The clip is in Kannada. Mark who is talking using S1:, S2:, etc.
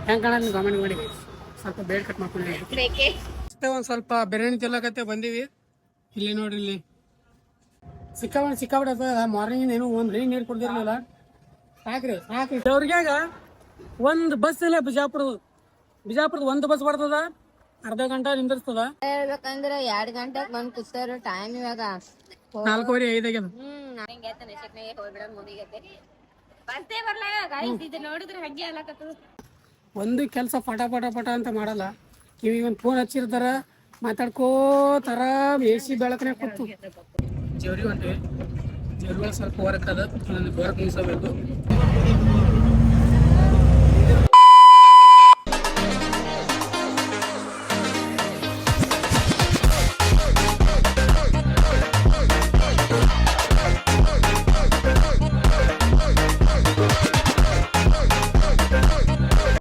S1: ಹೆಂಗೆ ಕಾಣೋದು ಕಾಮೆಂಟ್ ಮಾಡಿ ಸ್ವಲ್ಪ ಬೇಡ ಕಟ್ ಮಾಡ್ಕೊಂಡಿದ್ದೀವಿ. ಒಂದು ಸ್ವಲ್ಪ ಬಿರಿಯಾನಿ ತಿನ್ನಕತ್ತೆ ಬಂದೀವಿ. ಇಲ್ಲಿ ನೋಡ್ರಿ, ಇಲ್ಲಿ ಸಿಕ್ಕಾಬಿಡತ್ತ. ಮಾರ್ನಿಂಗ್ ಏನು ಒಂದ್ರಿ ನೀರು ಕುಡ್ದಿರ್ಲಿಲ್ಲ. ಸಾಕ್ರಿ ಅವ್ರಿಗ್ಯಾಗ ಒಂದು ಬಸ್ ಇಲ್ಲ. ಬಿಜಾಪುರದ ಒಂದು ಬಸ್ ಬರ್ತದ, ಅರ್ಧ ಗಂಟೆ ನಿಂದಿರ್ತದ.
S2: ಹೇಳ್ಬೇಕಂದ್ರೆ 2 ಗಂಟೆಗೆ ಬಂದ್ ಕೂತಾರ. ಟೈಮ್ ಇವಾಗ
S1: 4:45 ಆಗ್ಯದ. ಒಂದು ಕೆಲಸ ಪಟ ಅಂತ ಮಾಡಲ್ಲ. ಈಗ ಒಂದು ಫೋನ್ ಹಚ್ಚಿರ್ತಾರ, ಮಾತಾಡ್ಕೋತಾರ. AC ಬೆಳಕನೆ ಕೂತು ಜೇವ್ರಿಗೆ ಹೊಂಟಿವಿ. ಜೇವ್ರಿಗಳು ಸ್ವಲ್ಪ ಹೊರಕದ, ಹೊರಗೆ ಮುಗಿಸಬೇಕು.